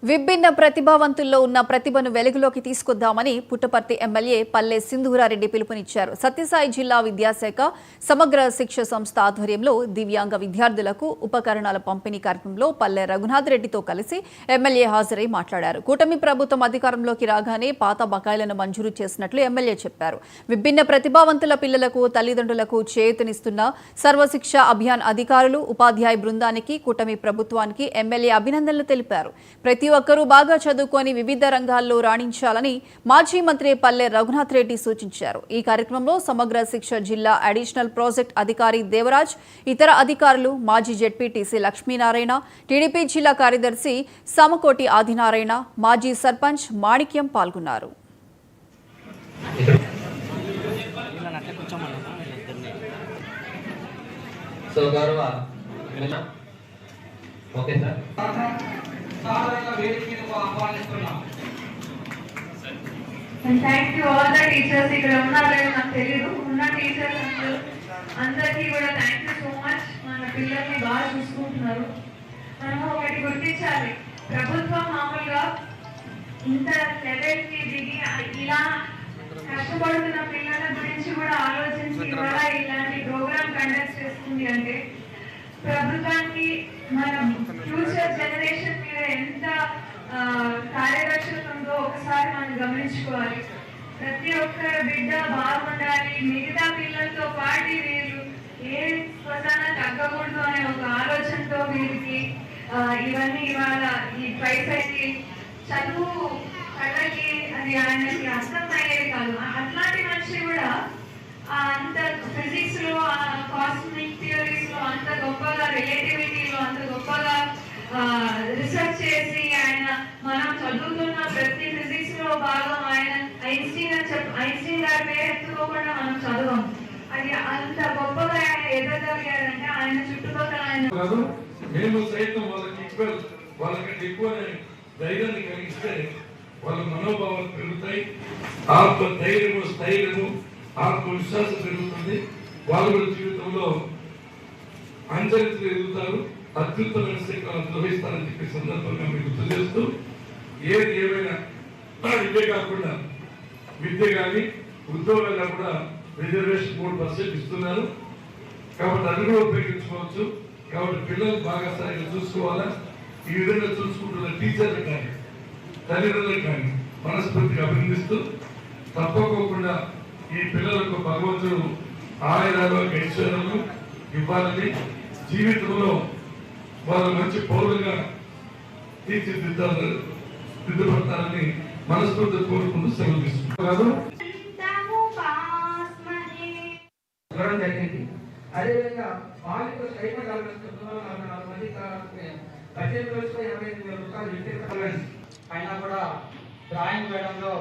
విభిన్న ప్రతిభావంతుల్లో ఉన్న ప్రతిభను వెలుగులోకి తీసుకొద్దామని పుట్టపర్తి ఎమ్మెల్యే పల్లె సింధూరారెడ్డి పిలుపునిచ్చారు. సత్యసాయి జిల్లా విద్యాశాఖ సమగ్ర శిక్ష సంస్థ ఆధ్వర్యంలో దివ్యాంగ విద్యార్థులకు ఉపకరణాల పంపిణీ కార్యక్రమంలో పల్లె రఘునాథ్ రెడ్డితో కలిసి ఎమ్మెల్యే హాజరై మాట్లాడారు. కూటమి ప్రభుత్వం అధికారంలోకి రాగానే పాత బకాయిలను మంజూరు చేసినట్లు ఎమ్మెల్యే చెప్పారు. విభిన్న ప్రతిభావంతుల పిల్లలకు తల్లిదండ్రులకు చేయూతనిస్తున్న సర్వశిక్ష అభియాన్ అధికారులు ఉపాధ్యాయ బృందానికి కూటమి ప్రభుత్వానికి ఎమ్మెల్యే అభినందనలు తెలిపారు. ప్రతి ఒక్కరూ బాగా చదువుకొని వివిధ రంగాల్లో రాణించాలని మాజీ మంత్రి పల్లె రఘునాథ్ రెడ్డి సూచించారు. ఈ కార్యక్రమంలో సమగ్ర శిక్ష జిల్లా అడిషనల్ ప్రాజెక్ట్ అధికారి దేవరాజ్, ఇతర అధికారులు, మాజీ జెడ్పీటీసీ లక్ష్మీనారాయణ, టీడీపీ జిల్లా కార్యదర్శి సమకోటి ఆదినారాయణ, మాజీ సర్పంచ్ మాణిక్యం పాల్గొన్నారు. And thank you all the teachers. ఇక్కడ ఉన్నారో నాకు తెలియదు, ఉన్న టీచర్స్ అందరికీ కూడా థ్యాంక్ యూ సో మచ్. మన పిల్లల్ని బాగా చూసుకుంటున్నారు. మనము ఒకటి గుర్తించాలి, ప్రభుత్వం మామూలుగా ఇంత లెవెల్కి దిగి ఇలా కష్టపడుతున్న పిల్లల గురించి కూడా ఆలోచించి కూడా ఇలాంటి ప్రోగ్రామ్ కండక్ట్ చేస్తుంది అంటే ప్రభుత్వానికి మన ఫ్యూచర్ జనరేషన్ మీద ఎంత కార్యదక్షత ఉందో ఒకసారి మనం గమనించుకోవాలి. ప్రతి ఒక్కరి బిడ్డ బాగుండాలి, మిగతా పిల్లలతో పాటు వీళ్ళు ఏ స్వతన తగ్గకూడదు అనే ఒక ఆలోచనతో వీరికి ఇవన్నీ ఇవాళ ఈ ప్రైస్ అయితే చదువు కళ్ళకి అది ఆయనకి అర్థమయ్యేది కాదు. అట్లాంటి మనిషి కూడా అంత ఫిజిక్స్ లో, కాస్మిక్ థియరీస్ లో అంత గొప్పగా, రిలేటివిటీలో అంత గొప్పగా రీసెర్చ్ చేసి ఆయన మనం చదువుతున్న ప్రతి ఫిజిక్స్ లో భాగం ఆయన ఐన్స్టీన్ గారి పేరు ఎత్తుకోకుండా మనం చదవం. అది అంత గొప్పగా ఆయన ఎదగలిగారంటే ఆయన చుట్టుపక్కల మేము సైతం వాళ్ళకంటే ఎక్కువ ధైర్యాన్ని కలిగిస్తే వాళ్ళ మనోభావాలు పెరుగుతాయి, ఆత్మధైర్యము, స్థైర్యము, ఆత్మవిశ్వాసం పెరుగుతుంది. వాళ్ళ జీవితంలో అంచరితులు ఎదుగుతారు, అత్యుత్తమైన స్థితిలో నిర్వహిస్తారని చెప్పే సందర్భంగా మీకు గుర్తు చేస్తూ, ఏది ఏమైనా ఇవే కాకుండా విద్య కానీ ఉద్యోగాల్లో కూడా రిజర్వేషన్ 3% ఇస్తున్నారు. కాబట్టి అది కూడా ఉపయోగించుకోవచ్చు. కాబట్టి పిల్లలు బాగా సరిగ్గా చూసుకోవాలా. ఈ విధంగా చూసుకుంటున్న టీచర్లు కానీ తల్లిదండ్రులకు కానీ మనస్ఫూర్తిగా అభినందిస్తూ, తప్పకోకుండా ఈ పిల్లలకు భగవంతుడు ఆయురాలు, ఐశ్వర్యాలు ఇవ్వాలని, జీవితంలో వాళ్ళు మంచి పౌరులుగా తీర్చిదిద్దబడతారని మనస్ఫూర్తి కోరుకుంటూ సెలవు తీసుకుంటున్నారు. జరిగింది. అదేవిధంగా బాలిక స్టైపెండ్ 44 మంది 18 రోజుల్లో 25,000 రూపాయలు అయినా కూడా డ్రాయింగ్ వేయడంలో